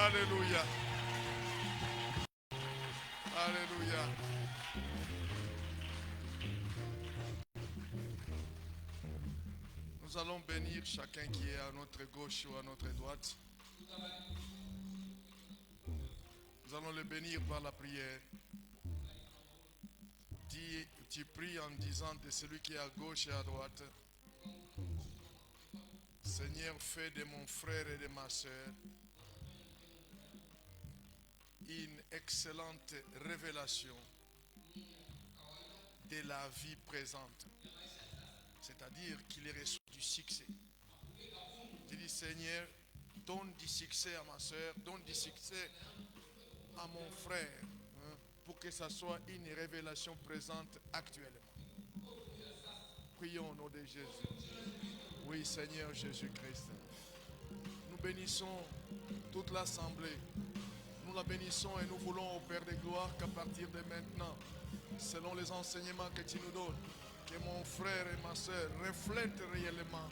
Alléluia. Alléluia. Nous allons bénir chacun qui est à notre gauche ou à notre droite. Nous allons le bénir par la prière. Tu pries en disant de celui qui est à gauche et à droite: Seigneur, fais de mon frère et de ma soeur une excellente révélation de la vie présente. C'est-à-dire qu'il reçoit du succès. Je dis: Seigneur, donne du succès à ma soeur, donne du succès à mon frère, pour que ça soit une révélation présente actuellement. Prions au nom de Jésus. Oui, Seigneur Jésus-Christ. Nous bénissons toute l'assemblée. Nous la bénissons et nous voulons au Père de gloire qu'à partir de maintenant, selon les enseignements que tu nous donnes, que mon frère et ma soeur reflètent réellement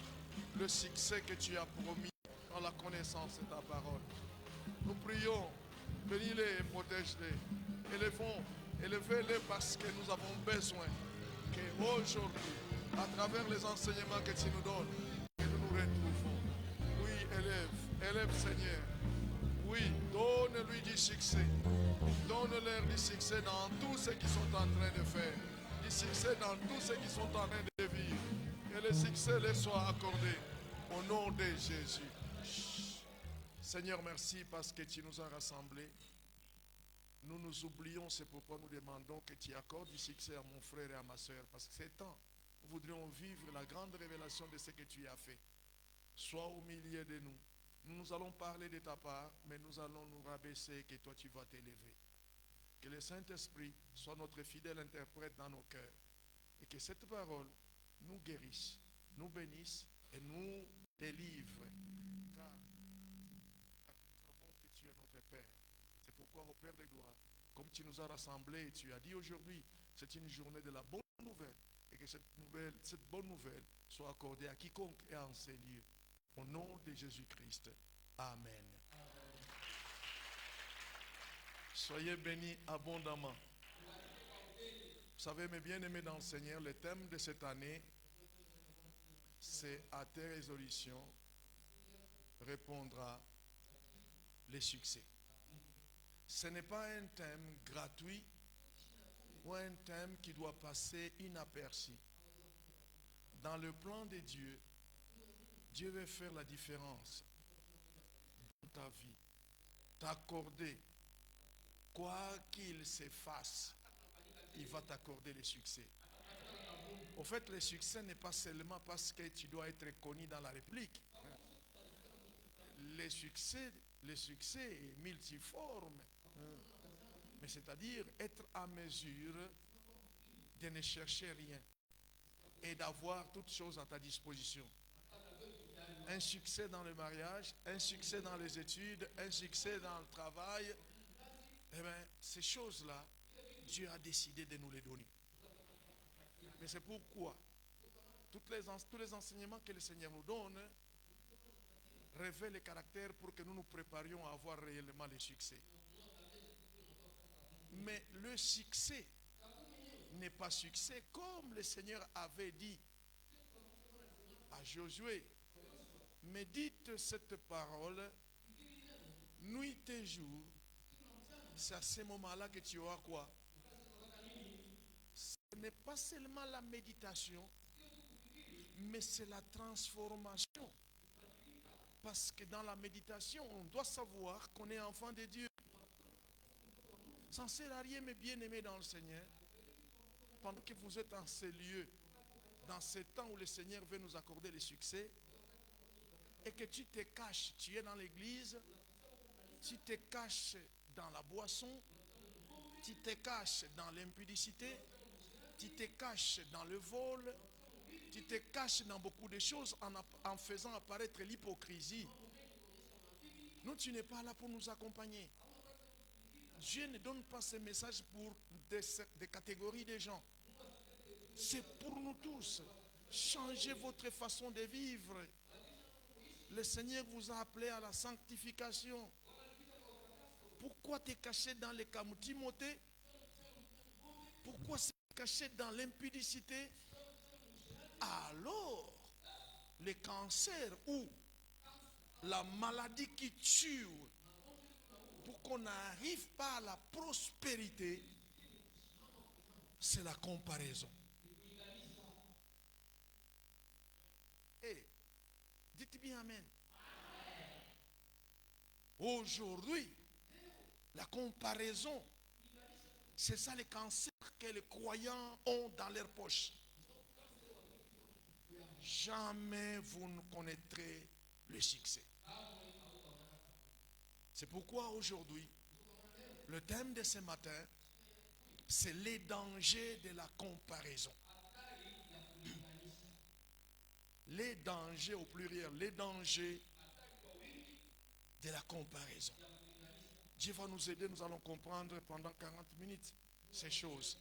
le succès que tu as promis dans la connaissance de ta parole. Nous prions, bénis-les et protège-les. Élevez-les parce que nous avons besoin qu'aujourd'hui, à travers les enseignements que tu nous donnes, que nous nous retrouvons. Oui, élève Seigneur. Oui, donne-lui du succès. Donne-leur du succès dans tout ce qu'ils sont en train de faire. Du succès dans tout ce qu'ils sont en train de vivre. Que le succès leur soit accordé au nom de Jésus. Seigneur, merci parce que tu nous as rassemblés. Nous nous oublions, c'est pourquoi nous demandons que tu accordes du succès à mon frère et à ma soeur. Parce que c'est temps, nous voudrions vivre la grande révélation de ce que tu as fait. Sois au milieu de nous. Nous allons parler de ta part, mais nous allons nous rabaisser, que toi tu vas t'élever. Que le Saint-Esprit soit notre fidèle interprète dans nos cœurs. Et que cette parole nous guérisse, nous bénisse et nous délivre. Car nous savons que tu es notre Père. C'est pourquoi, au Père de gloire, comme tu nous as rassemblés, tu as dit aujourd'hui, c'est une journée de la bonne nouvelle. Et que cette bonne nouvelle soit accordée à quiconque est en ces lieux. Au nom de Jésus-Christ. Amen. Soyez bénis abondamment. Vous savez, mes bien-aimés dans le Seigneur, le thème de cette année, c'est à tes résolutions répondra le succès. Ce n'est pas un thème gratuit ou un thème qui doit passer inaperçu. Dans le plan de Dieu, Dieu veut faire la différence dans ta vie, t'accorder, quoi qu'il se fasse, il va t'accorder le succès. Au fait, le succès n'est pas seulement parce que tu dois être connu dans la République. Le succès est multiforme. Mais c'est-à-dire être à mesure de ne chercher rien et d'avoir toutes choses à ta disposition. Un succès dans le mariage, un succès dans les études, un succès dans le travail. Eh bien, ces choses-là, Dieu a décidé de nous les donner. Mais c'est pourquoi tous les enseignements que le Seigneur nous donne révèlent le caractère pour que nous nous préparions à avoir réellement le succès. Mais le succès n'est pas succès comme le Seigneur avait dit à Josué. Médite cette parole nuit et jour. C'est à ce moment-là que tu auras quoi? Ce n'est pas seulement la méditation, mais c'est la transformation. Parce que dans la méditation, on doit savoir qu'on est enfant de Dieu. Ça ne sert à rien, mes bien-aimés dans le Seigneur, pendant que vous êtes en ces lieux, dans ce temps où le Seigneur veut nous accorder le succès, et que tu te caches, tu es dans l'église, tu te caches dans la boisson, tu te caches dans l'impudicité, tu te caches dans le vol, tu te caches dans beaucoup de choses en faisant apparaître l'hypocrisie. Non, tu n'es pas là pour nous accompagner. Dieu ne donne pas ce message pour des catégories de gens. C'est pour nous tous. Changez votre façon de vivre. Le Seigneur vous a appelé à la sanctification. Pourquoi te cacher dans les camus, Timothée? Pourquoi se cacher dans l'impudicité? Alors, le cancer ou la maladie qui tue, pour qu'on n'arrive pas à la prospérité, c'est la comparaison. Et dites bien amen. Aujourd'hui, la comparaison, c'est ça le cancer que les croyants ont dans leur poche. Jamais vous ne connaîtrez le succès. C'est pourquoi aujourd'hui, le thème de ce matin, c'est les dangers de la comparaison. Les dangers au pluriel, les dangers de la comparaison. Dieu va nous aider, nous allons comprendre pendant 40 minutes ces choses.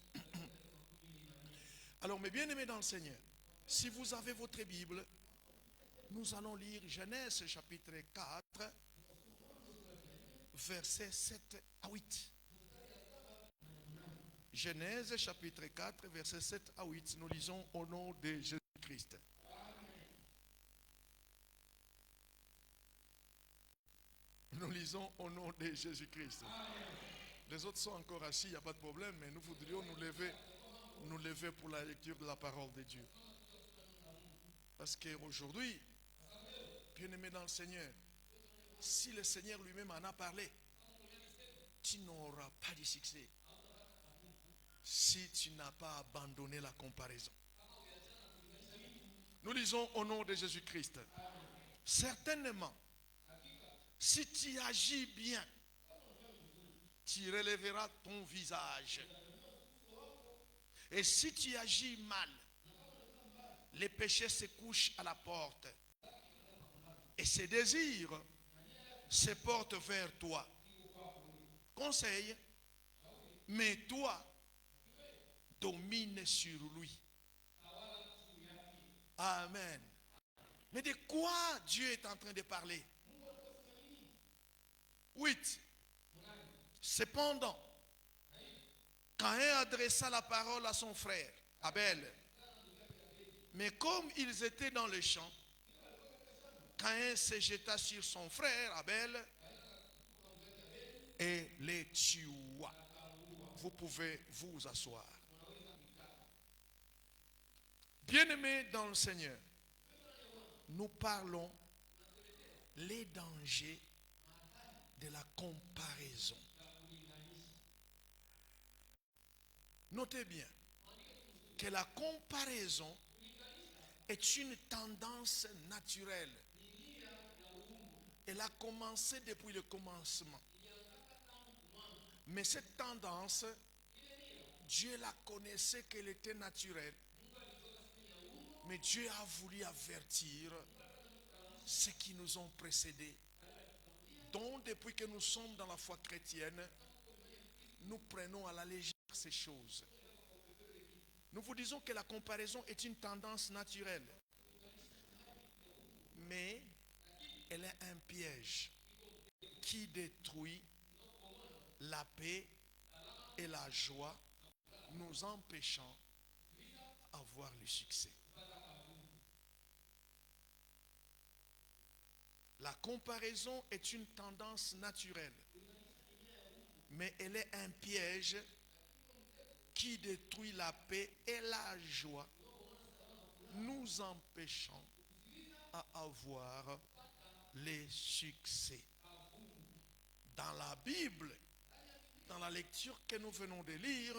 Alors, mes bien-aimés dans le Seigneur, si vous avez votre Bible, nous allons lire Genèse chapitre 4, versets 7 à 8. Genèse chapitre 4, versets 7 à 8. Nous lisons au nom de Jésus-Christ. Nous lisons au nom de Jésus-Christ. Les autres sont encore assis, il n'y a pas de problème, mais nous voudrions nous lever pour la lecture de la parole de Dieu. Parce qu'aujourd'hui, bien-aimé dans le Seigneur, si le Seigneur lui-même en a parlé, tu n'auras pas de succès si tu n'as pas abandonné la comparaison. Nous lisons au nom de Jésus-Christ. Certainement, si tu agis bien, tu relèveras ton visage. Et si tu agis mal, les péchés se couchent à la porte. Et ses désirs se portent vers toi. Conseil, mais toi, domine sur lui. Amen. Mais de quoi Dieu est en train de parler? 8. Cependant, Caïn adressa la parole à son frère, Abel. Mais comme ils étaient dans le champ, Caïn se jeta sur son frère, Abel, et les tua. Vous pouvez vous asseoir. Bien-aimés dans le Seigneur, nous parlons les dangers de la comparaison. Notez bien que la comparaison est une tendance naturelle. Elle a commencé depuis le commencement. Mais cette tendance, Dieu la connaissait qu'elle était naturelle. Mais Dieu a voulu avertir ceux qui nous ont précédés. Donc, depuis que nous sommes dans la foi chrétienne, nous prenons à la légère ces choses. Nous vous disons que la comparaison est une tendance naturelle. Mais elle est un piège qui détruit la paix et la joie, nous empêchant d'avoir le succès. La comparaison est une tendance naturelle, mais elle est un piège qui détruit la paix et la joie, nous empêchant à avoir les succès. Dans la Bible, dans la lecture que nous venons de lire,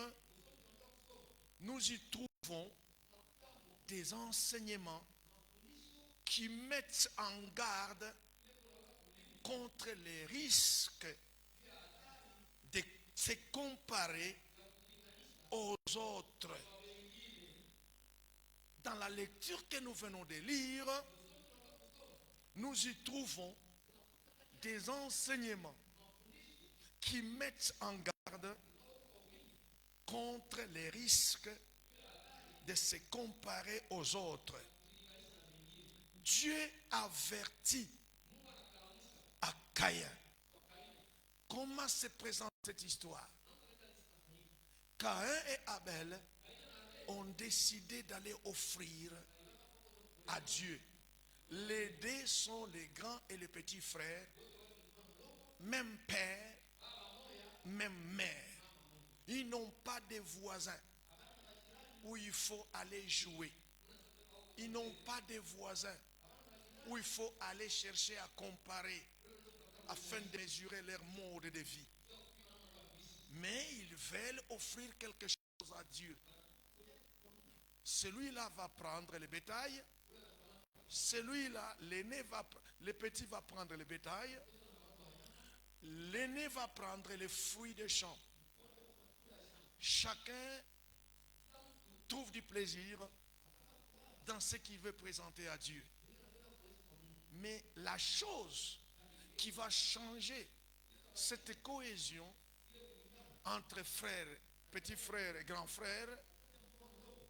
nous y trouvons des enseignements qui mettent en garde contre les risques de se comparer aux autres. Dans la lecture que nous venons de lire, nous y trouvons des enseignements qui mettent en garde contre les risques de se comparer aux autres. Dieu avertit à Caïn Comment se présente cette histoire? Caïn et Abel ont décidé d'aller offrir à Dieu. Les deux sont les grands et les petits frères, même père, même mère. Ils n'ont pas de voisins où il faut aller jouer. Ils n'ont pas de voisins où il faut aller chercher à comparer afin de mesurer leur mode de vie. Mais ils veulent offrir quelque chose à Dieu. Celui-là va prendre le bétail. Celui-là, le petit va prendre le bétail. L'aîné va prendre les fruits des champs. Chacun trouve du plaisir dans ce qu'il veut présenter à Dieu. Mais la chose qui va changer cette cohésion entre frères, petits frères et grands frères,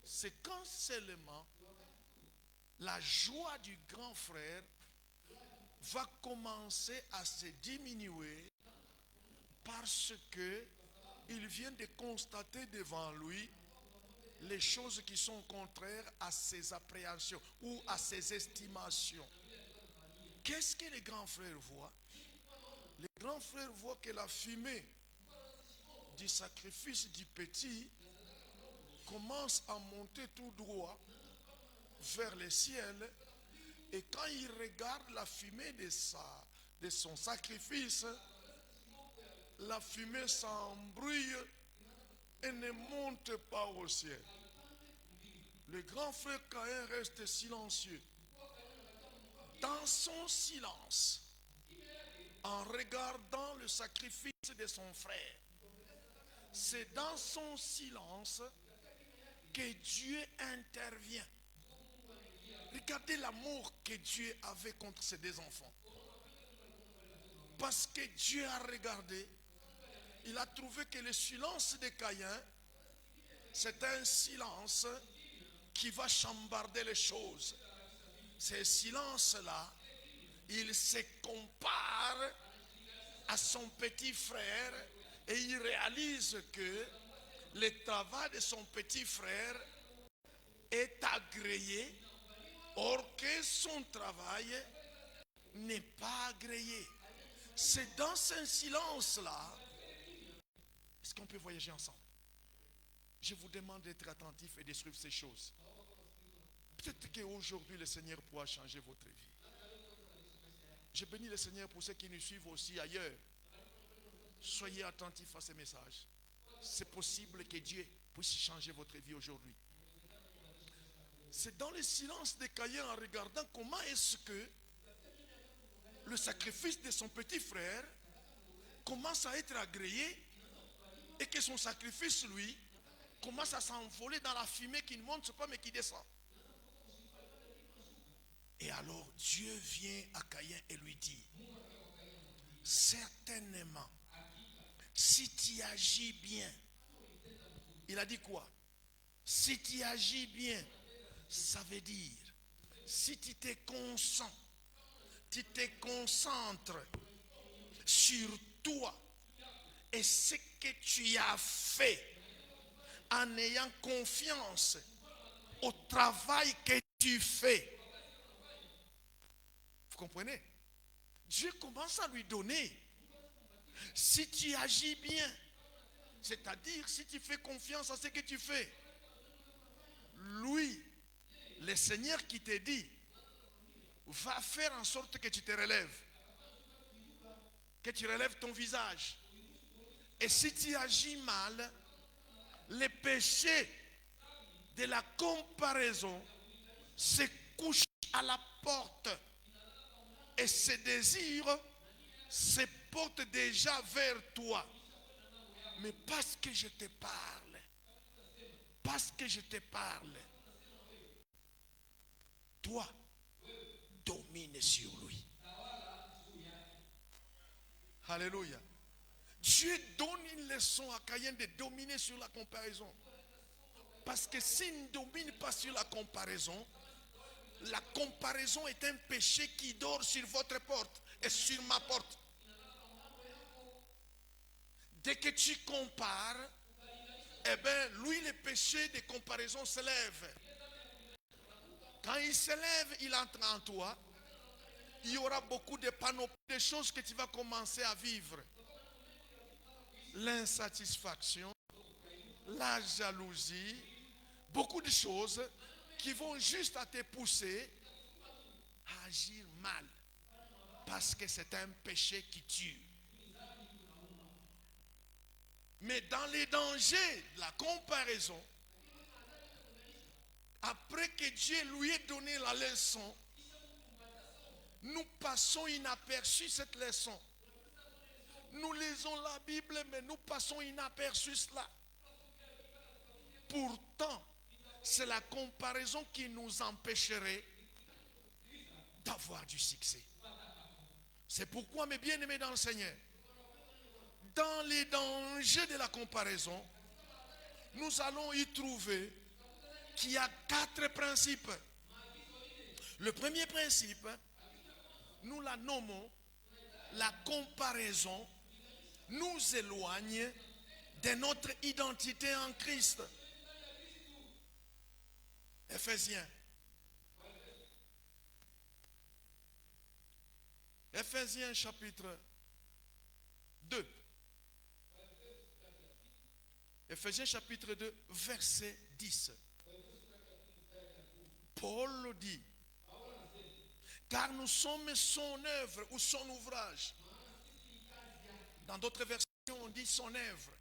c'est quand seulement la joie du grand frère va commencer à se diminuer parce que il vient de constater devant lui les choses qui sont contraires à ses appréhensions ou à ses estimations. Qu'est-ce que les grands frères voient? Les grands frères voient que la fumée du sacrifice du petit commence à monter tout droit vers le ciel, et quand il regarde la fumée de son sacrifice, la fumée s'embrouille et ne monte pas au ciel. Le grand frère Caïn reste silencieux. Dans son silence, en regardant le sacrifice de son frère, c'est dans son silence que Dieu intervient. Regardez l'amour que Dieu avait contre ses deux enfants. Parce que Dieu a regardé, il a trouvé que le silence de Caïn, c'est un silence qui va chambarder les choses. Ce silence-là, il se compare à son petit frère et il réalise que le travail de son petit frère est agréé, or que son travail n'est pas agréé. C'est dans ce silence-là. Est-ce qu'on peut voyager ensemble? Je vous demande d'être attentif et de suivre ces choses. Peut-être qu'aujourd'hui le Seigneur pourra changer votre vie. Je bénis le Seigneur pour ceux qui nous suivent aussi ailleurs. Soyez attentifs à ces messages. C'est possible que Dieu puisse changer votre vie aujourd'hui. C'est dans le silence de Caïn, en regardant comment est-ce que le sacrifice de son petit frère commence à être agréé et que son sacrifice, lui, commence à s'envoler dans la fumée qui ne monte pas mais qui descend. Et alors Dieu vient à Caïn et lui dit, certainement, si tu agis bien, il a dit quoi? Si tu agis bien, ça veut dire, si tu te concentres, tu te concentres sur toi et ce que tu as fait en ayant confiance au travail que tu fais. Vous comprenez? Dieu commence à lui donner. Si tu agis bien, c'est-à-dire si tu fais confiance à ce que tu fais, lui, le Seigneur qui te dit, va faire en sorte que tu te relèves, que tu relèves ton visage. Et si tu agis mal, le péché de la comparaison se couche à la porte et ses désirs se portent déjà vers toi. Mais parce que je te parle, toi, domine sur lui. Alléluia. Dieu donne une leçon à Caïn de dominer sur la comparaison. Parce que s'il ne domine pas sur la comparaison est un péché qui dort sur votre porte et sur ma porte. Dès que tu compares, eh bien, lui, le péché de comparaison s'élève. Quand il s'élève, il entre en toi. Il y aura beaucoup de panoplies de choses que tu vas commencer à vivre. L'insatisfaction, la jalousie, beaucoup de choses qui vont juste à te pousser à agir mal. Parce que c'est un péché qui tue. Mais dans les dangers de la comparaison, après que Dieu lui ait donné la leçon, nous passons inaperçu cette leçon. Nous lisons la Bible, mais nous passons inaperçu cela. Pourtant, c'est la comparaison qui nous empêcherait d'avoir du succès. C'est pourquoi, mes bien-aimés dans le Seigneur, dans les dangers de la comparaison, nous allons y trouver qu'il y a 4 principes. Le premier principe, nous la nommons la comparaison nous éloigne de notre identité en Christ. Éphésiens. Éphésiens chapitre 2. Éphésiens chapitre 2, verset 10. Paul dit, car nous sommes son œuvre ou son ouvrage. Dans d'autres versions, on dit son œuvre.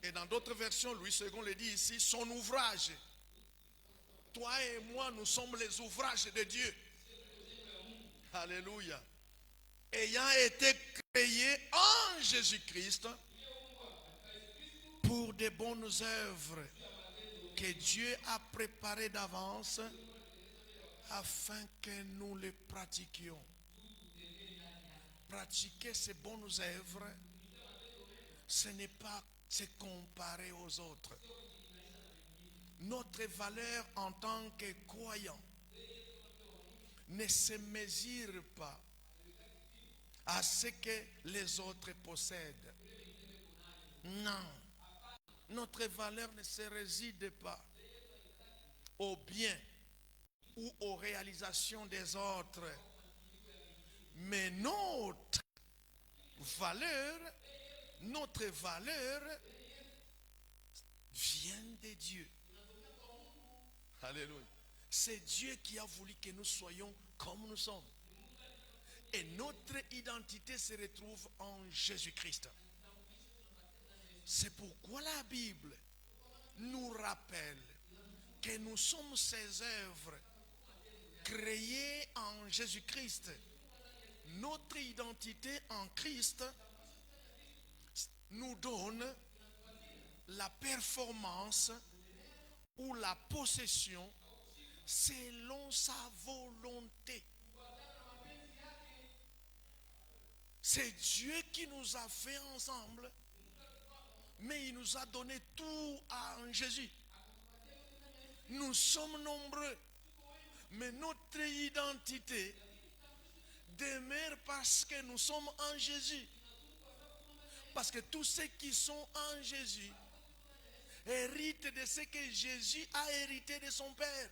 Et dans d'autres versions, Louis II le dit ici, son ouvrage. Toi et moi, nous sommes les ouvrages de Dieu. Alléluia. Ayant été créés en Jésus-Christ pour de bonnes œuvres que Dieu a préparées d'avance afin que nous les pratiquions. Pratiquer ces bonnes œuvres, ce n'est pas se comparer aux autres. Notre valeur en tant que croyant ne se mesure pas à ce que les autres possèdent. Non. Notre valeur ne se réside pas au bien ou aux réalisations des autres. Mais notre valeur vient de Dieu. Alléluia. C'est Dieu qui a voulu que nous soyons comme nous sommes. Et notre identité se retrouve en Jésus-Christ. C'est pourquoi la Bible nous rappelle que nous sommes ses œuvres créées en Jésus-Christ. Notre identité en Christ nous donne la performance ou la possession selon sa volonté. C'est Dieu qui nous a fait ensemble, mais il nous a donné tout en Jésus. Nous sommes nombreux, mais notre identité demeure parce que nous sommes en Jésus. Parce que tous ceux qui sont en Jésus héritent de ce que Jésus a hérité de son Père.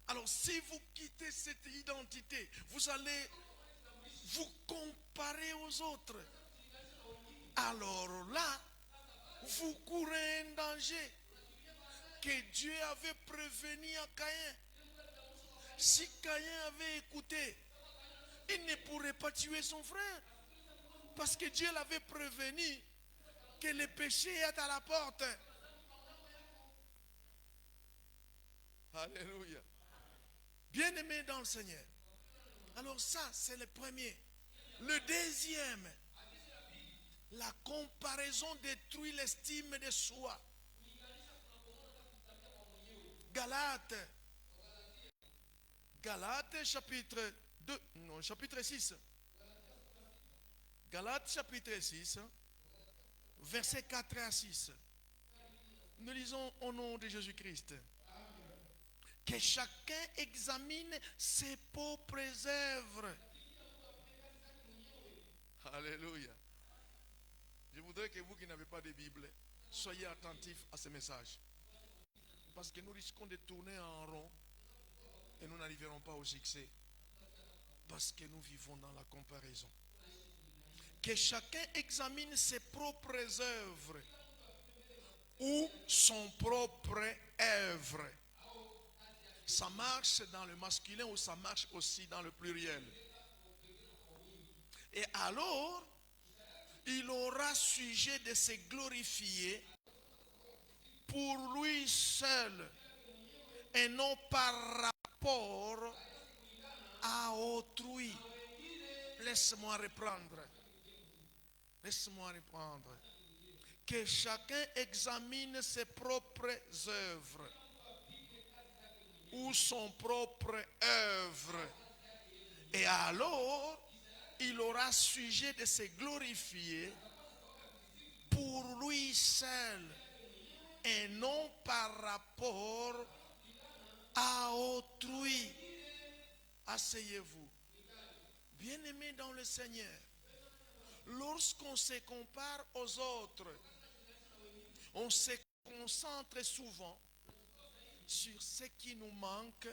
Alors si vous quittez cette identité, vous allez vous comparer aux autres. Alors là, vous courez un danger que Dieu avait prévenu à Caïn. Si Caïn avait écouté, il ne pourrait pas tuer son frère. Parce que Dieu l'avait prévenu que le péché est à la porte. Alléluia. Bien-aimé dans le Seigneur. Alors ça, c'est le premier. Le deuxième, la comparaison détruit l'estime de soi. Galates chapitre 2, non, chapitre 6. Galates chapitre 6, versets 4 à 6. Nous lisons au nom de Jésus-Christ. Que chacun examine ses propres œuvres. Alléluia. Je voudrais que vous qui n'avez pas de Bible, soyez attentifs à ce message. Parce que nous risquons de tourner en rond et nous n'arriverons pas au succès. Parce que nous vivons dans la comparaison. Que chacun examine ses propres œuvres ou son propre œuvre. Ça marche dans le masculin ou ça marche aussi dans le pluriel. Et alors, il aura sujet de se glorifier pour lui seul et non par rapport à autrui. Laisse-moi reprendre. Laisse-moi reprendre. Que chacun examine ses propres œuvres ou son propre œuvre. Et alors, il aura sujet de se glorifier pour lui seul et non par rapport à autrui. Asseyez-vous. Bien-aimés dans le Seigneur, lorsqu'on se compare aux autres, on se concentre souvent sur ce qui nous manque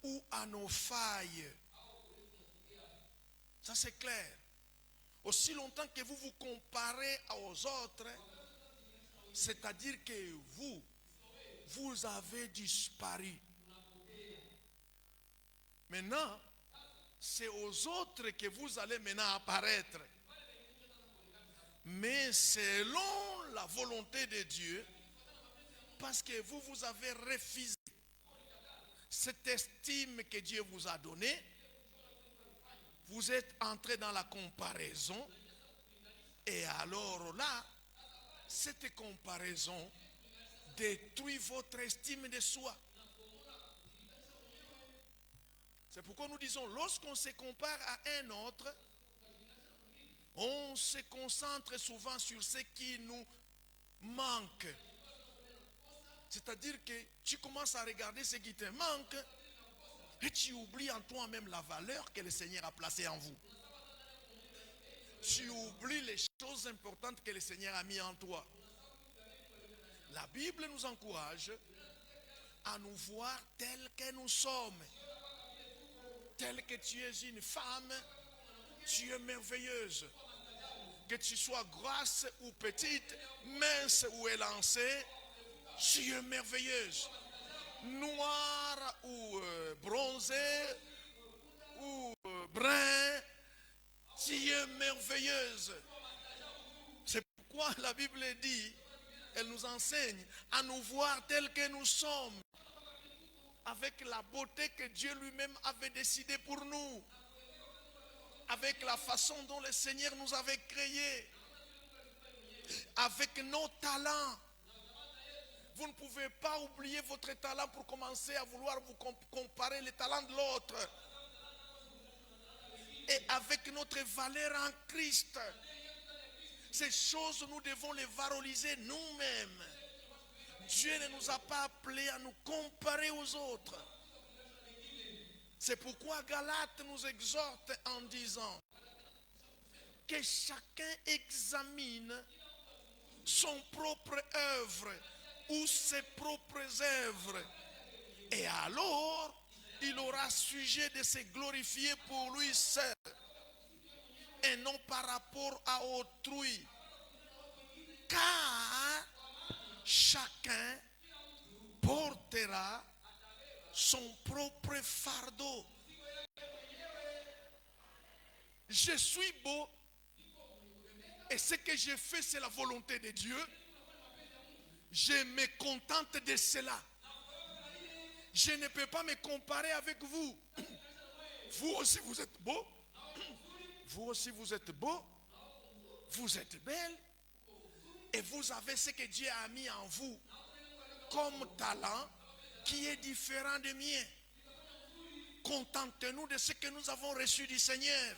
ou à nos failles. Ça c'est clair. Aussi longtemps que vous vous comparez aux autres, c'est-à-dire que vous avez disparu. Maintenant, c'est aux autres que vous allez maintenant apparaître. Mais selon la volonté de Dieu, parce que vous avez refusé cette estime que Dieu vous a donnée, vous êtes entré dans la comparaison. Et alors là, cette comparaison détruit votre estime de soi. C'est pourquoi nous disons, lorsqu'on se compare à un autre, on se concentre souvent sur ce qui nous manque. C'est-à-dire que tu commences à regarder ce qui te manque et tu oublies en toi-même la valeur que le Seigneur a placée en vous. Tu oublies les choses importantes que le Seigneur a mis en toi. La Bible nous encourage à nous voir tels que nous sommes. Tel que tu es une femme, tu es merveilleuse. Que tu sois grasse ou petite, mince ou élancée, tu es merveilleuse. Noire ou bronzée ou brun, tu es merveilleuse. C'est pourquoi la Bible dit, elle nous enseigne à nous voir tels que nous sommes, avec la beauté que Dieu lui-même avait décidé pour nous, avec la façon dont le Seigneur nous avait créés, avec nos talents. Vous ne pouvez pas oublier votre talent pour commencer à vouloir vous comparer les talents de l'autre. Et avec notre valeur en Christ, ces choses, nous devons les valoriser nous-mêmes. Dieu ne nous a pas appelés à nous comparer aux autres. C'est pourquoi Galates nous exhorte en disant que chacun examine son propre œuvre ou ses propres œuvres. Et alors, il aura sujet de se glorifier pour lui seul et non par rapport à autrui. Car chacun portera son propre fardeau. Je suis beau et ce que je fais, c'est la volonté de Dieu. Je me contente de cela. Je ne peux pas me comparer avec vous. Vous aussi vous êtes beau. Vous aussi vous êtes beau. Vous êtes belle. Et vous avez ce que Dieu a mis en vous comme talent qui est différent des miens. Contentez-nous de ce que nous avons reçu du Seigneur.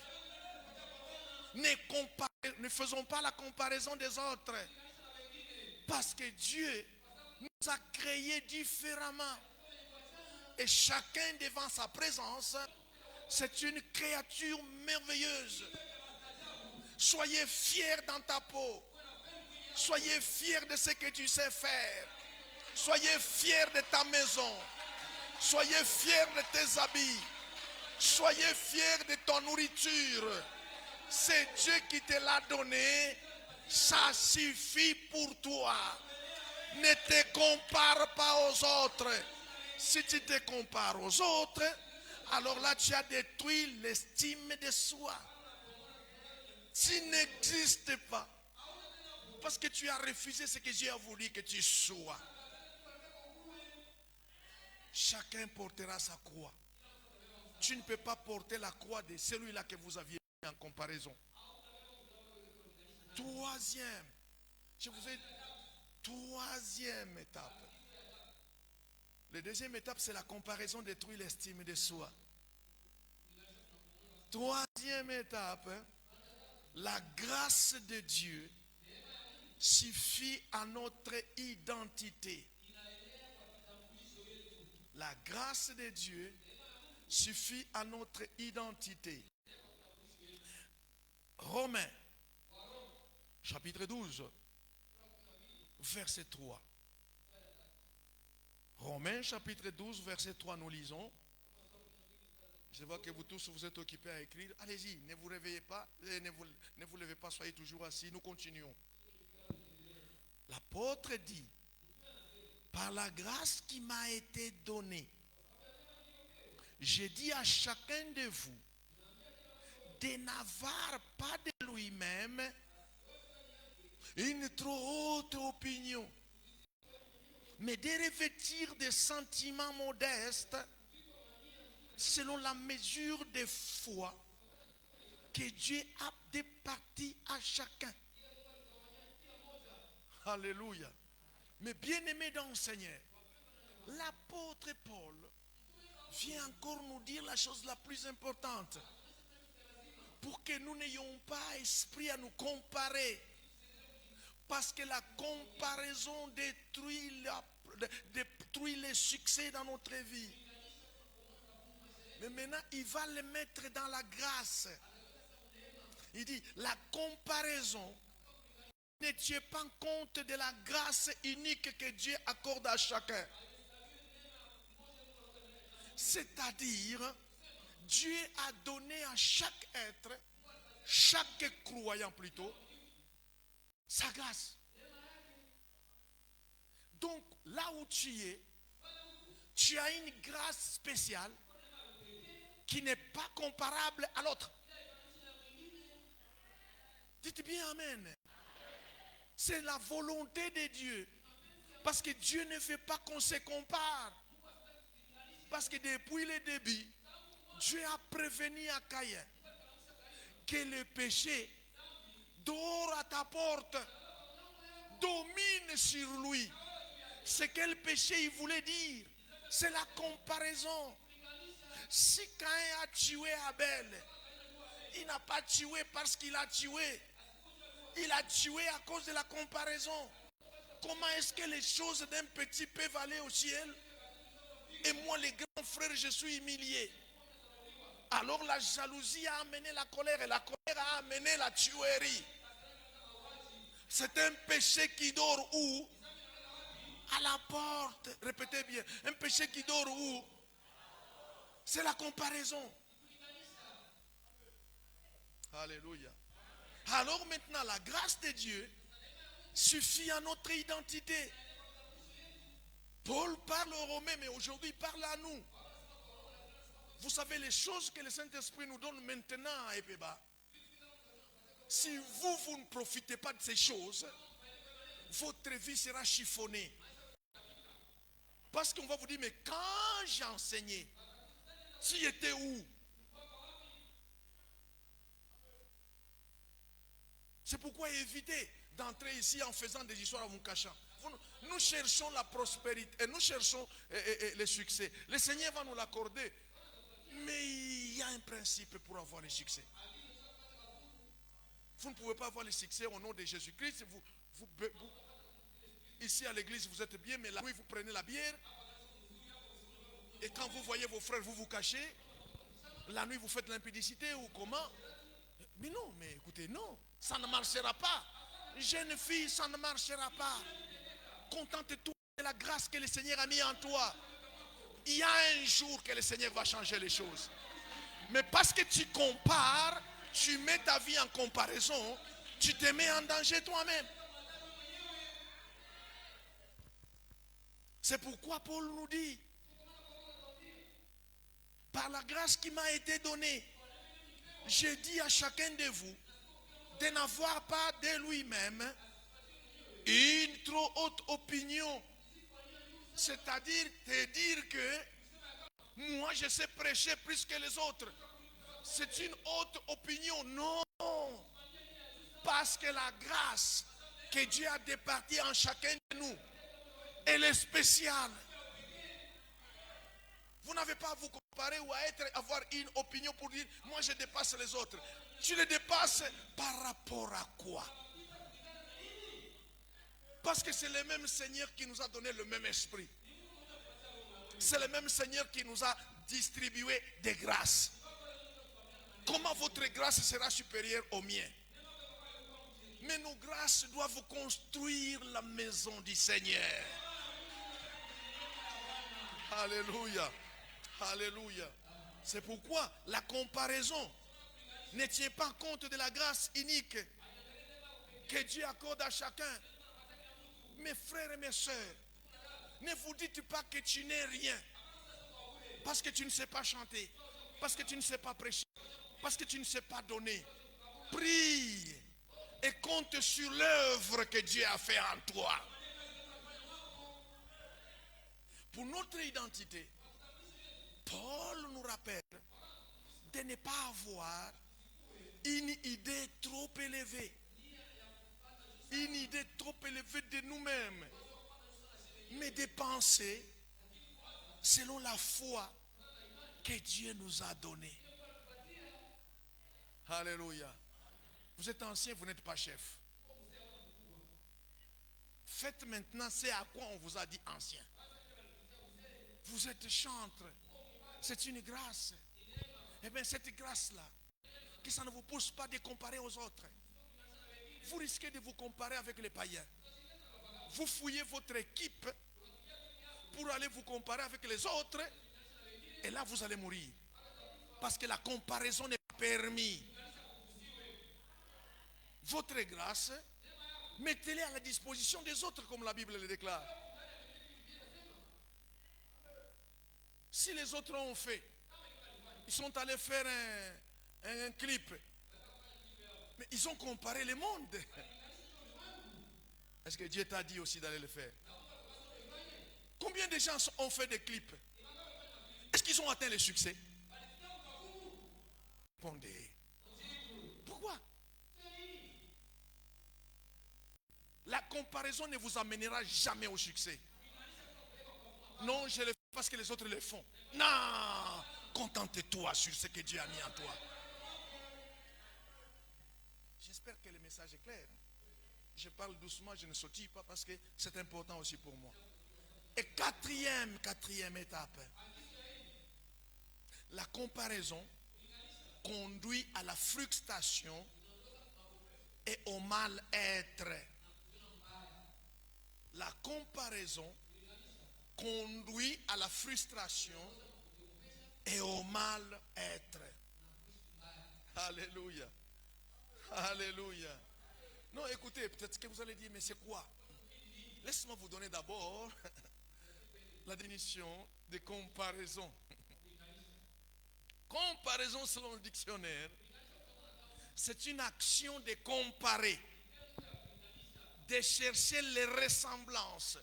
Ne faisons pas la comparaison des autres. Parce que Dieu nous a créés différemment. Et chacun devant sa présence, c'est une créature merveilleuse. Soyez fiers dans ta peau. Soyez fiers de ce que tu sais faire. Soyez fiers de ta maison. Soyez fiers de tes habits. Soyez fiers de ton nourriture. C'est Dieu qui te l'a donné. Ça suffit pour toi. Ne te compare pas aux autres. Si tu te compares aux autres, alors là tu as détruit l'estime de soi. Tu n'existes pas. Parce que tu as refusé ce que Dieu a voulu que tu sois. Chacun portera sa croix. Tu ne peux pas porter la croix de celui-là que vous aviez en comparaison. Troisième. Je vous ai dit, troisième étape. La deuxième étape, c'est la comparaison détruit l'estime de soi. Troisième étape, la grâce de Dieu suffit à notre identité. La grâce de Dieu suffit à notre identité. Romains, chapitre 12, verset 3. Romains, chapitre 12, verset 3, nous lisons. Je vois que vous tous vous êtes occupés à écrire. Allez-y, ne vous réveillez pas, ne vous levez pas, soyez toujours assis, nous continuons. L'apôtre dit, par la grâce qui m'a été donnée, j'ai dit à chacun de vous de n'avoir pas de lui-même une trop haute opinion, mais de revêtir des sentiments modestes selon la mesure de foi que Dieu a départie à chacun. Alléluia. Mais bien-aimés dans le Seigneur, l'apôtre Paul vient encore nous dire la chose la plus importante. Pour que nous n'ayons pas esprit à nous comparer. Parce que la comparaison détruit les succès dans notre vie. Mais maintenant, il va le mettre dans la grâce. Il dit, la comparaison, ne tient pas compte de la grâce unique que Dieu accorde à chacun. C'est-à-dire, Dieu a donné à chaque être, chaque croyant plutôt, sa grâce. Donc, là où tu es, tu as une grâce spéciale qui n'est pas comparable à l'autre. Dites bien Amen. C'est la volonté de Dieu. Parce que Dieu ne veut pas qu'on se compare. Parce que depuis le début, Dieu a prévenu à Caïn que le péché dort à ta porte, domine sur lui. C'est quel péché il voulait dire? C'est la comparaison. Si Caïn a tué Abel, il n'a pas tué parce qu'il a tué. Il a tué à cause de la comparaison. Comment est-ce que les choses d'un petit peuvent aller au ciel? Et moi, les grands frères, je suis humilié. Alors la jalousie a amené la colère et la colère a amené la tuerie. C'est un péché qui dort où? À la porte. Répétez bien. Un péché qui dort où? C'est la comparaison. Alléluia. Alors maintenant, la grâce de Dieu suffit à notre identité. Paul parle aux Romains, mais aujourd'hui il parle à nous. Vous savez les choses que le Saint-Esprit nous donne maintenant à Epeba. Si vous ne profitez pas de ces choses, votre vie sera chiffonnée. Parce qu'on va vous dire, mais quand j'ai enseigné, tu étais où? C'est pourquoi évitez d'entrer ici en faisant des histoires en vous cachant. Nous cherchons la prospérité et nous cherchons le succès. Le Seigneur va nous l'accorder. Mais il y a un principe pour avoir le succès. Vous ne pouvez pas avoir le succès au nom de Jésus-Christ. Ici à l'église, vous êtes bien, mais la nuit, vous prenez la bière. Et quand vous voyez vos frères, vous vous cachez. La nuit, vous faites l'impudicité ou comment? Mais non, mais écoutez, non, ça ne marchera pas. Jeune fille, ça ne marchera pas. Contente-toi de la grâce que le Seigneur a mis en toi. Il y a un jour que le Seigneur va changer les choses. Mais parce que tu compares, tu mets ta vie en comparaison, tu te mets en danger toi-même. C'est pourquoi Paul nous dit, par la grâce qui m'a été donnée, je dis à chacun de vous de n'avoir pas de lui-même une trop haute opinion. C'est-à-dire te dire que moi je sais prêcher plus que les autres. C'est une haute opinion. Non. Parce que la grâce que Dieu a départie en chacun de nous, elle est spéciale. Vous n'avez pas à vous comparer ou à avoir une opinion pour dire, moi je dépasse les autres. Tu les dépasses par rapport à quoi? Parce que c'est le même Seigneur qui nous a donné le même esprit. C'est le même Seigneur qui nous a distribué des grâces. Comment votre grâce sera supérieure aux miennes? Mais nos grâces doivent construire la maison du Seigneur. Alléluia. Alléluia. C'est pourquoi la comparaison ne tient pas compte de la grâce unique que Dieu accorde à chacun. Mes frères et mes sœurs, ne vous dites pas que tu n'es rien parce que tu ne sais pas chanter, parce que tu ne sais pas prêcher, parce que tu ne sais pas donner. Prie et compte sur l'œuvre que Dieu a fait en toi. Pour notre identité, Paul nous rappelle de ne pas avoir une idée trop élevée. Une idée trop élevée de nous-mêmes. Mais de penser selon la foi que Dieu nous a donnée. Alléluia. Vous êtes ancien, vous n'êtes pas chef. Faites maintenant ce à quoi on vous a dit ancien. Vous êtes chantre. C'est une grâce. Eh bien, cette grâce-là, que ça ne vous pousse pas de comparer aux autres. Vous risquez de vous comparer avec les païens. Vous fouillez votre équipe pour aller vous comparer avec les autres. Et là, vous allez mourir. Parce que la comparaison n'est pas permise. Votre grâce, mettez-les à la disposition des autres, comme la Bible le déclare. Si les autres ont fait, ils sont allés faire un clip, mais ils ont comparé le monde. Est-ce que Dieu t'a dit aussi d'aller le faire? Combien de gens ont fait des clips? Est-ce qu'ils ont atteint le succès? Répondez. Pourquoi? La comparaison ne vous amènera jamais au succès. Non, je le fais parce que les autres le font. Non, contente-toi sur ce que Dieu a mis en toi. J'espère que le message est clair. Je parle doucement, je ne sautille pas parce que c'est important aussi pour moi. Et quatrième étape. La comparaison conduit à la frustration et au mal-être. La comparaison conduit à la frustration et au mal-être. Alléluia. Alléluia. Non, écoutez, peut-être que vous allez dire, mais c'est quoi? Laissez-moi vous donner d'abord la définition de comparaison. Comparaison selon le dictionnaire, c'est une action de comparer, de chercher les ressemblances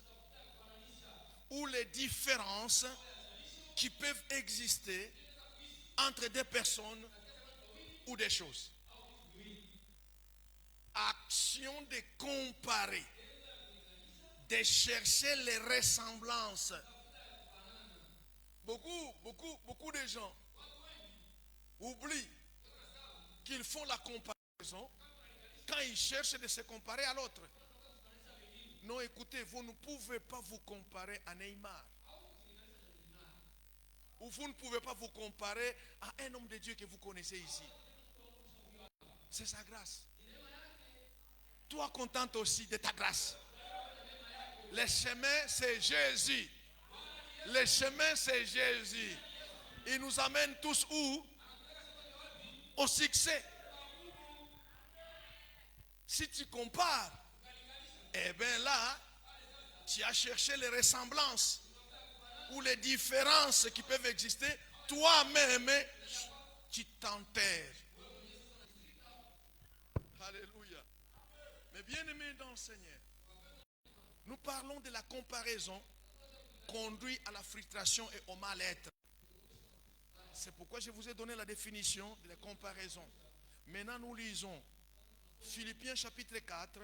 ou les différences qui peuvent exister entre des personnes ou des choses. Action de comparer, de chercher les ressemblances. Beaucoup de gens oublient qu'ils font la comparaison quand ils cherchent de se comparer à l'autre. Non, écoutez, vous ne pouvez pas vous comparer à Neymar. Ou vous ne pouvez pas vous comparer à un homme de Dieu que vous connaissez ici. C'est sa grâce. Toi, contente aussi de ta grâce. Le chemin, c'est Jésus. Le chemin, c'est Jésus. Il nous amène tous où? Au succès. Si tu compares, eh bien là, tu as cherché les ressemblances ou les différences qui peuvent exister. Toi-même, tu t'enterres. Alléluia. Mais bien aimé dans le Seigneur, nous parlons de la comparaison conduit à la frustration et au mal-être. C'est pourquoi je vous ai donné la définition de la comparaison. Maintenant, nous lisons Philippiens chapitre 4,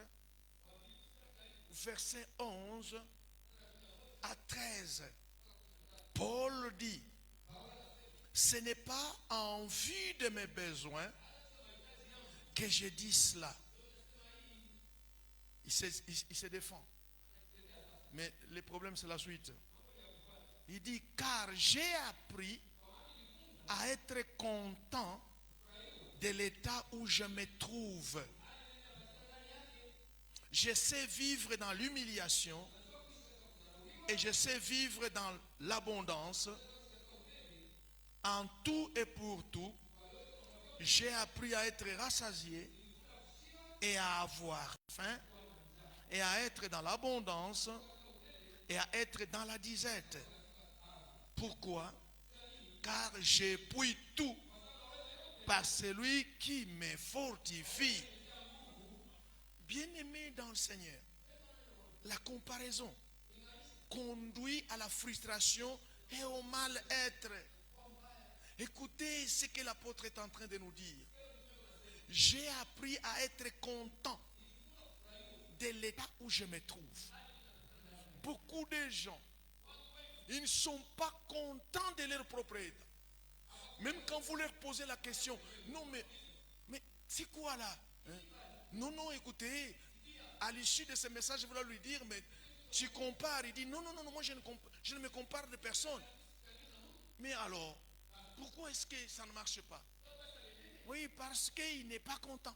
verset 11 à 13. Paul dit, ce n'est pas en vue de mes besoins que je dis cela. Il se défend. Mais le problème, c'est la suite. Il dit, car j'ai appris à être content de l'état où je me trouve. Je sais vivre dans l'humiliation et je sais vivre dans l'abondance. En tout et pour tout, j'ai appris à être rassasié et à avoir faim et à être dans l'abondance et à être dans la disette. Pourquoi? Car j'épouille tout par celui qui me fortifie. Bien-aimé dans le Seigneur, la comparaison conduit à la frustration et au mal-être. Écoutez ce que l'apôtre est en train de nous dire. J'ai appris à être content de l'état où je me trouve. Beaucoup de gens, ils ne sont pas contents de leur propre état. Même quand vous leur posez la question, non mais c'est quoi là? Non, écoutez, à l'issue de ce message, je voulais lui dire, mais tu compares. Il dit, non, moi je ne me compare de personne. Mais alors, pourquoi est-ce que ça ne marche pas? Oui, parce qu'il n'est pas content.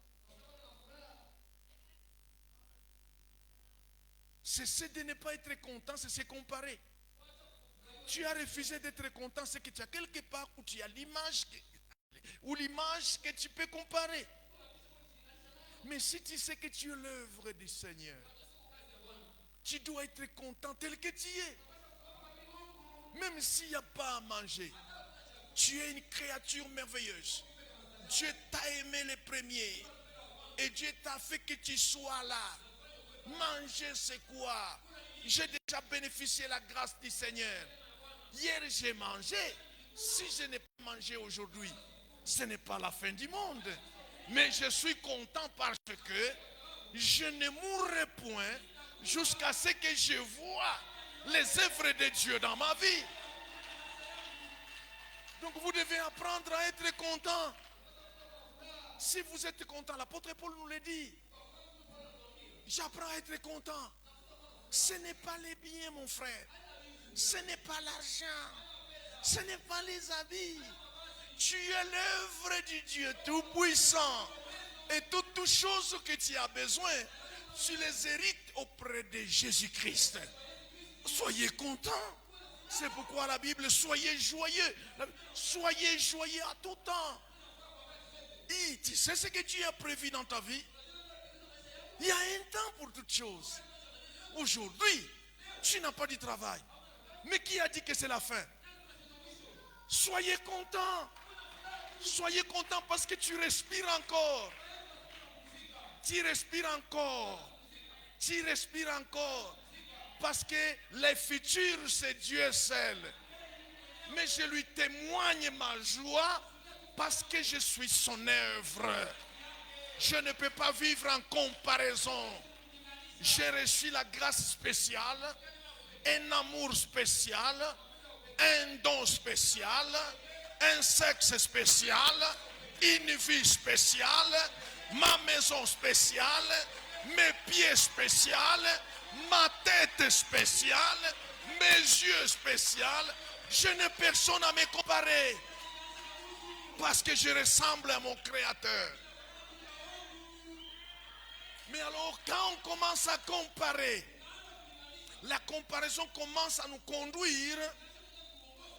C'est de ne pas être content, c'est se comparer. Tu as refusé d'être content, c'est que tu as quelque part où tu as l'image que tu peux comparer. Mais si tu sais que tu es l'œuvre du Seigneur, tu dois être content tel que tu es. Même s'il n'y a pas à manger, tu es une créature merveilleuse. Dieu t'a aimé les premiers. Et Dieu t'a fait que tu sois là. Manger, c'est quoi? J'ai déjà bénéficié de la grâce du Seigneur. Hier, j'ai mangé. Si je n'ai pas mangé aujourd'hui, ce n'est pas la fin du monde. Mais je suis content parce que je ne mourrai point jusqu'à ce que je vois les œuvres de Dieu dans ma vie. Donc vous devez apprendre à être content. Si vous êtes content, l'apôtre Paul nous le dit. J'apprends à être content. Ce n'est pas les biens, mon frère. Ce n'est pas l'argent. Ce n'est pas les habits. Tu es l'œuvre du Dieu Tout-Puissant. Et toutes choses que tu as besoin, tu les hérites auprès de Jésus-Christ. Soyez contents. C'est pourquoi la Bible, soyez joyeux. Soyez joyeux à tout temps. Et tu sais ce que Dieu a prévu dans ta vie? Il y a un temps pour toutes choses. Aujourd'hui, tu n'as pas du travail. Mais qui a dit que c'est la fin? Soyez contents. Soyez contents parce que tu respires encore. Tu respires encore. Tu respires encore. Parce que le futur, c'est Dieu seul. Mais je lui témoigne ma joie parce que je suis son œuvre. Je ne peux pas vivre en comparaison. J'ai reçu la grâce spéciale, un amour spécial, un don spécial, un sexe spécial, une vie spéciale, ma maison spéciale, mes pieds spéciaux, ma tête spéciale, mes yeux spéciaux. Je n'ai personne à me comparer parce que je ressemble à mon Créateur. Mais alors, quand on commence à comparer, la comparaison commence à nous conduire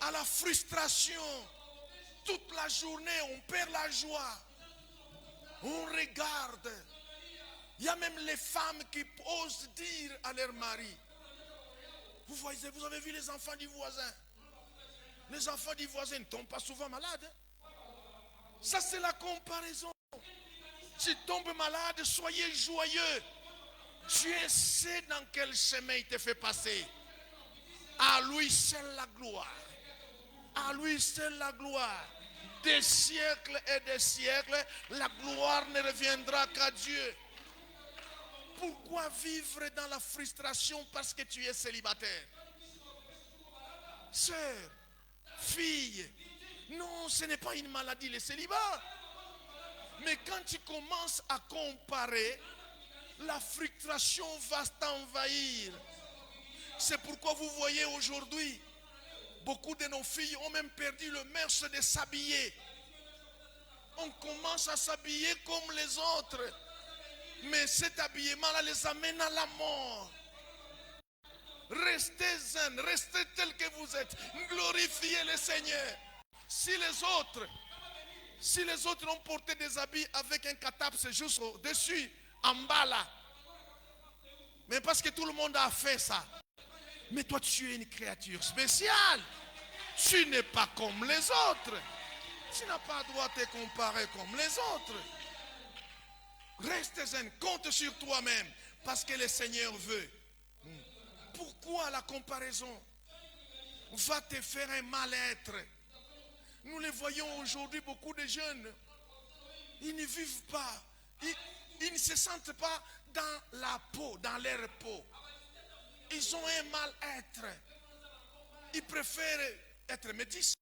à la frustration. Toute la journée, on perd la joie. On regarde. Il y a même les femmes qui osent dire à leur mari, vous avez vu les enfants du voisin? Les enfants du voisin ne tombent pas souvent malades. Ça, c'est la comparaison. Tu tombes malade, soyez joyeux. Dieu sait dans quel chemin il te fait passer. À lui seul la gloire. À lui seul la gloire. Des siècles et des siècles, la gloire ne reviendra qu'à Dieu. Pourquoi vivre dans la frustration parce que tu es célibataire? Sœur, fille, non, ce n'est pas une maladie, le célibat. Mais quand tu commences à comparer, la frustration va t'envahir. C'est pourquoi vous voyez aujourd'hui, beaucoup de nos filles ont même perdu le mœurs de s'habiller. On commence à s'habiller comme les autres. Mais cet habillement-là les amène à la mort. Restez zen, restez tel que vous êtes. Glorifiez le Seigneur. Si les autres ont porté des habits avec un catap, c'est juste au-dessus, en bas là. Mais parce que tout le monde a fait ça. Mais toi, tu es une créature spéciale. Tu n'es pas comme les autres. Tu n'as pas droit de te comparer comme les autres. Reste zen, compte sur toi-même. Parce que le Seigneur veut. Pourquoi la comparaison va te faire un mal-être? Nous les voyons aujourd'hui, beaucoup de jeunes. Ils ne vivent pas. Ils ne se sentent pas dans la peau, dans leur peau. Ils ont un mal-être. Ils préfèrent être métis.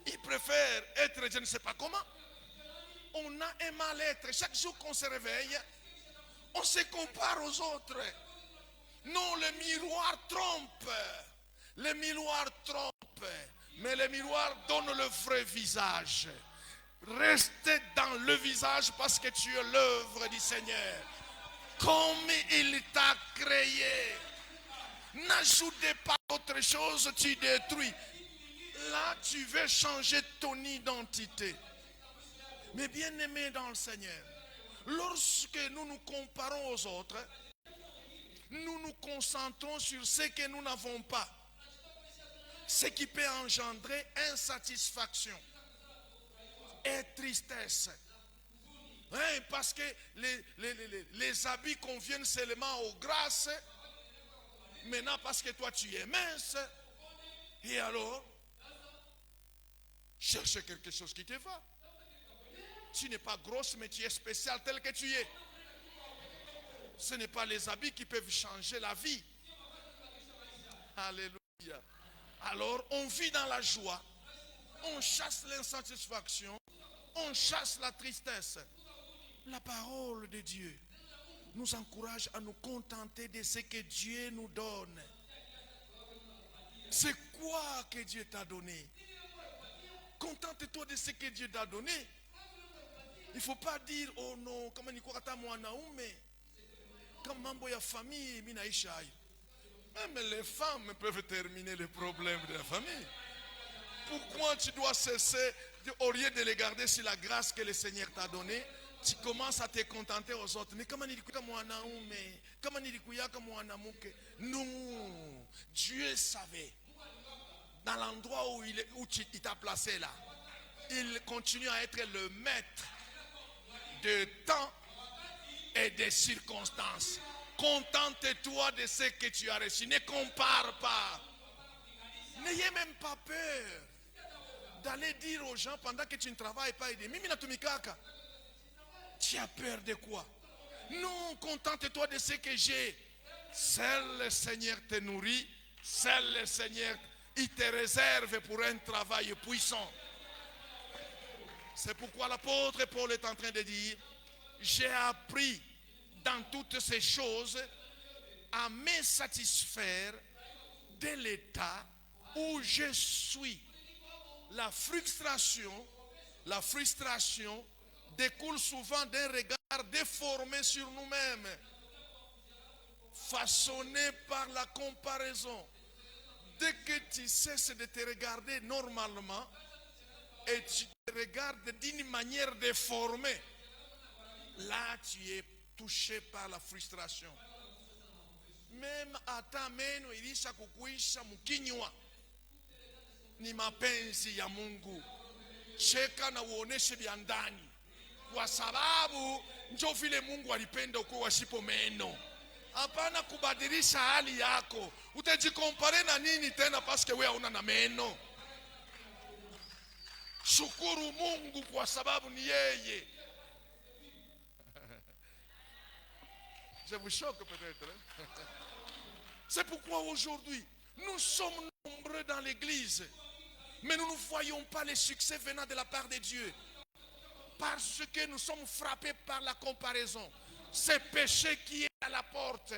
Ils préfèrent être je ne sais pas comment. On a un mal-être. Chaque jour qu'on se réveille, on se compare aux autres. Non, le miroir trompe. Le miroir trompe. Mais le miroir donne le vrai visage. Restez dans le visage parce que tu es l'œuvre du Seigneur. Comme il t'a créé. N'ajoutez pas autre chose, tu détruis. Là, tu veux changer ton identité. Mais bien aimé dans le Seigneur, lorsque nous nous comparons aux autres, nous nous concentrons sur ce que nous n'avons pas. Ce qui peut engendrer insatisfaction et tristesse. Hein, parce que les habits conviennent seulement aux grâces. Maintenant, parce que toi tu es mince, et alors, cherche quelque chose qui te va. Tu n'es pas grosse, mais tu es spécial tel que tu es. Ce n'est pas les habits qui peuvent changer la vie. Alléluia. Alors, on vit dans la joie. On chasse l'insatisfaction. On chasse la tristesse. La parole de Dieu nous encourage à nous contenter de ce que Dieu nous donne. C'est quoi que Dieu t'a donné? Contente-toi de ce que Dieu t'a donné. Il ne faut pas dire, oh non, comme on dit, comme mambo ya famille, même les femmes peuvent terminer les problèmes de la famille. Pourquoi tu dois cesser, au lieu de les garder sur la grâce que le Seigneur t'a donnée, tu commences à te contenter aux autres. Mais comment non, Dieu savait. Dans l'endroit où il t'a placé là, il continue à être le maître de temps et des circonstances. Contente-toi de ce que tu as reçu. Ne compare pas. N'ayez même pas peur d'aller dire aux gens pendant que tu ne travailles pas, tu as peur de quoi? Non, contente-toi de ce que j'ai. Seul le Seigneur te nourrit. Seul le Seigneur, il te réserve pour un travail puissant. C'est pourquoi l'apôtre Paul est en train de dire, j'ai appris dans toutes ces choses à me satisfaire de l'état où je suis. La frustration découle souvent d'un regard déformé sur nous-mêmes, façonné par la comparaison. Dès que tu cesses de te regarder normalement et tu te regardes d'une manière déformée, là tu es touché par la frustration. Même hata meno ilisha kukuisha mkinywa, ni mapenzi ya Mungu. Cheka na uoneshe vya ndani, kwa sababu ndio vile Mungu alipenda ukuwe wasipo meno. Hapana kubadilisha hali yako. Utajikompare na nini tena paske wewe hauna na meno? Shukuru Mungu kwa sababu ni yeye. Je vous choque peut-être. C'est pourquoi aujourd'hui, nous sommes nombreux dans l'église, mais nous ne voyons pas les succès venant de la part de Dieu. Parce que nous sommes frappés par la comparaison. Ce péché qui est à la porte.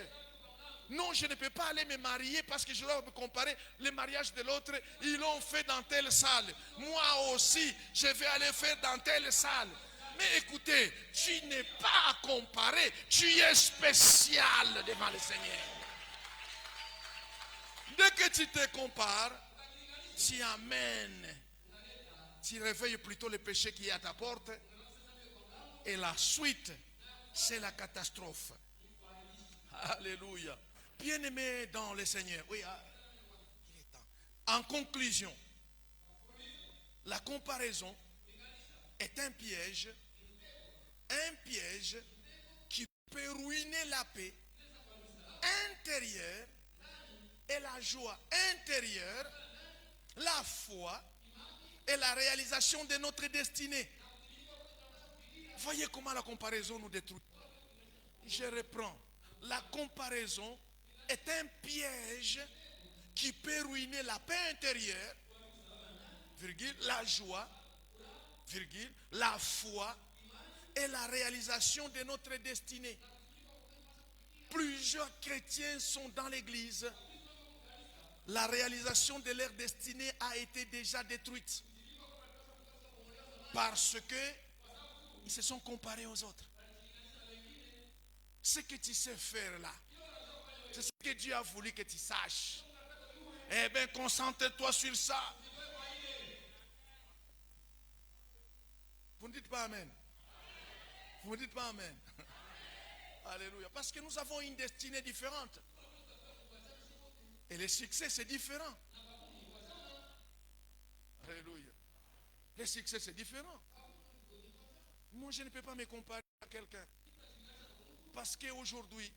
Non, je ne peux pas aller me marier parce que je dois me comparer le mariage de l'autre. Ils l'ont fait dans telle salle. Moi aussi, je vais aller faire dans telle salle. Mais écoutez, tu n'es pas à comparer. Tu es spécial devant le Seigneur. Dès que tu te compares, tu amènes. Tu réveilles plutôt le péché qui est à ta porte. Et la suite, c'est la catastrophe. Alléluia. Bien-aimé dans le Seigneur. Oui, il est temps. En conclusion, la comparaison est un piège qui peut ruiner la paix intérieure et la joie intérieure, la foi et la réalisation de notre destinée. Voyez comment la comparaison nous détruit. Je reprends. La comparaison est un piège qui peut ruiner la paix intérieure, virgule, la joie, virgule, la foi et la réalisation de notre destinée. Plusieurs chrétiens sont dans l'église. La réalisation de leur destinée a été déjà détruite parce que ils se sont comparés aux autres. Ce que tu sais faire là, c'est ce que Dieu a voulu que tu saches. Eh bien, concentre-toi sur ça. Vous ne dites pas Amen. Vous ne dites pas Amen. Alléluia. Parce que nous avons une destinée différente. Et le succès, c'est différent. Alléluia. Le succès, c'est différent. Moi, je ne peux pas me comparer à quelqu'un. Parce qu'aujourd'hui,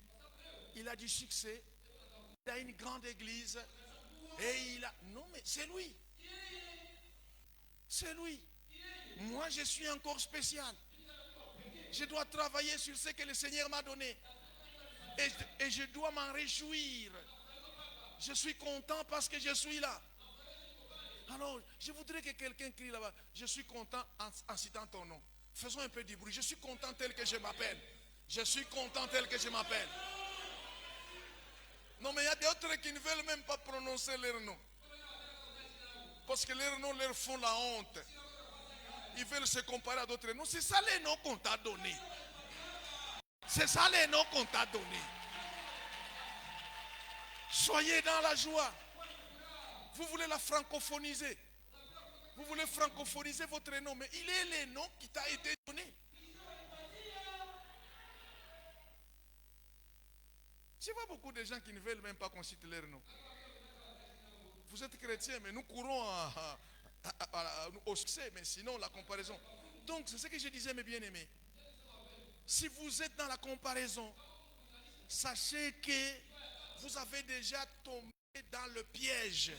il a du succès, il a une grande église, et il a... Non, mais c'est lui. C'est lui. Moi, je suis encore spécial. Je dois travailler sur ce que le Seigneur m'a donné. Et je dois m'en réjouir. Je suis content parce que je suis là. Alors, je voudrais que quelqu'un crie là-bas. Je suis content en citant ton nom. Faisons un peu du bruit. Je suis content tel que je m'appelle. Je suis content tel que je m'appelle. Non, mais il y a d'autres qui ne veulent même pas prononcer leur nom. Parce que leurs noms leur font la honte. Ils veulent se comparer à d'autres noms. C'est ça les noms qu'on t'a donnés. C'est ça les noms qu'on t'a donnés. Soyez dans la joie. Vous voulez la francophoniser. Vous voulez francophoniser votre nom. Mais il est le nom qui t'a été donné. Je vois beaucoup de gens qui ne veulent même pas qu'on cite leur nom. Vous êtes chrétiens, mais nous courons au succès, mais sinon la comparaison. Donc c'est ce que je disais, mes bien-aimés. Si vous êtes dans la comparaison, sachez que vous avez déjà tombé dans le piège.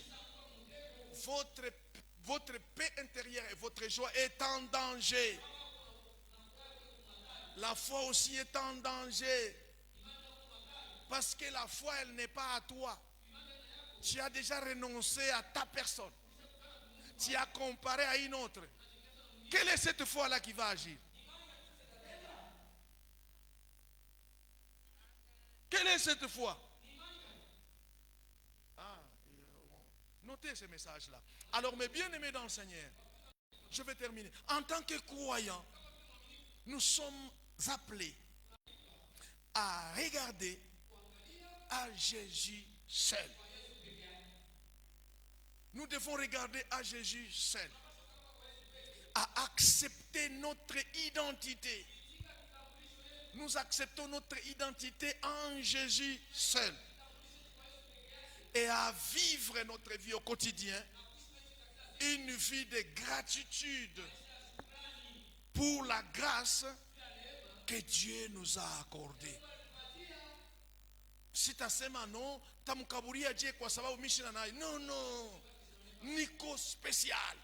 Votre paix intérieure et votre joie est en danger. La foi aussi est en danger. Parce que la foi, elle n'est pas à toi. Tu as déjà renoncé à ta personne. Tu as comparé à une autre. Quelle est cette foi-là qui va agir? Quelle est cette foi? Notez ce message-là. Alors, mes bien-aimés dans le Seigneur, je vais terminer. En tant que croyant, nous sommes appelés à regarder à Jésus seul. Nous devons regarder à Jésus seul, à accepter notre identité. Nous acceptons notre identité en Jésus seul et à vivre notre vie au quotidien, une vie de gratitude pour la grâce que Dieu nous a accordée. Sitasema no, tamkaburia je kwa sababu mishina naye. No. Niko special.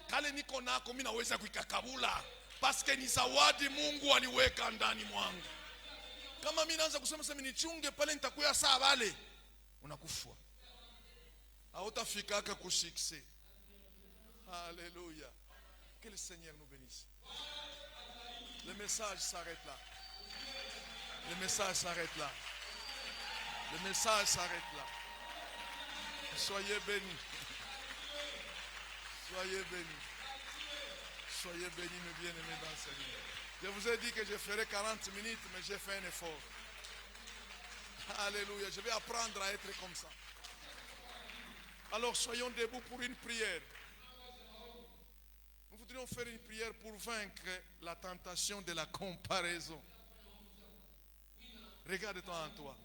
Kale niko nako mimi naweza kuikakabula. Paske ni zawadi Mungu aliweka ndani mwangu. Kama mimi naanza kusema sema nichunge pale nitakuya saa wale, unakufa. Hautafikaka kushikse. Alléluia. Que le Seigneur nous bénisse. Le message s'arrête là. Le message s'arrête là. Le message s'arrête là. Soyez bénis. Soyez bénis. Soyez bénis, mes bien-aimés dans le Seigneur. Je vous ai dit que je ferai 40 minutes, mais j'ai fait un effort. Alléluia. Je vais apprendre à être comme ça. Alors soyons debout pour une prière. Nous voudrions faire une prière pour vaincre la tentation de la comparaison. Regarde-toi en toi.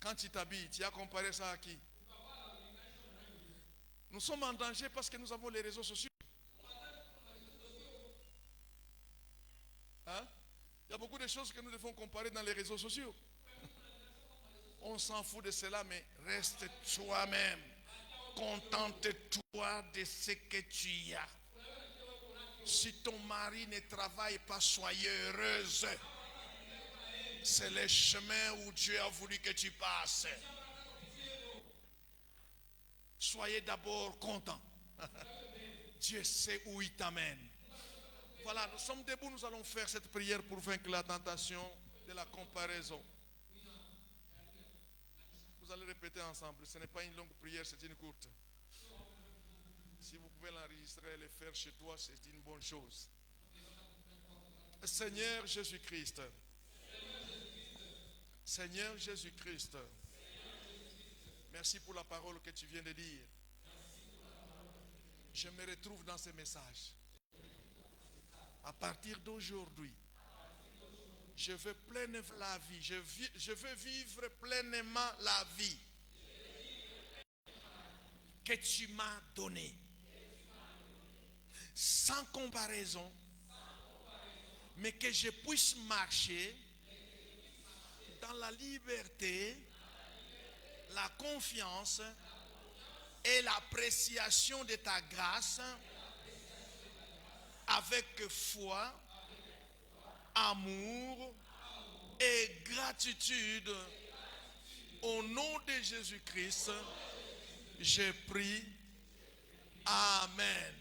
Quand tu t'habilles, tu as comparé ça à qui? Nous sommes en danger parce que nous avons les réseaux sociaux. Hein? Il y a beaucoup de choses que nous devons comparer dans les réseaux sociaux. On s'en fout de cela, mais reste toi-même. Contente-toi de ce que tu as. Si ton mari ne travaille pas, soyez heureuse. C'est le chemin où Dieu a voulu que tu passes. Soyez d'abord contents. Dieu sait où il t'amène. Voilà, nous sommes debout, nous allons faire cette prière pour vaincre la tentation de la comparaison. Vous allez répéter ensemble. Ce n'est pas une longue prière, c'est une courte. Si vous pouvez l'enregistrer et le faire chez toi, c'est une bonne chose. Seigneur Jésus-Christ. Seigneur Jésus-Christ. Merci pour la parole que tu viens de dire. Je me retrouve dans ce message. À partir d'aujourd'hui, je veux pleinement la vie. Je veux vivre pleinement la vie que tu m'as donnée. Sans comparaison, mais que je puisse marcher dans la liberté, la confiance et l'appréciation de ta grâce avec foi, amour et gratitude. Au nom de Jésus-Christ, j'ai prié. Amen.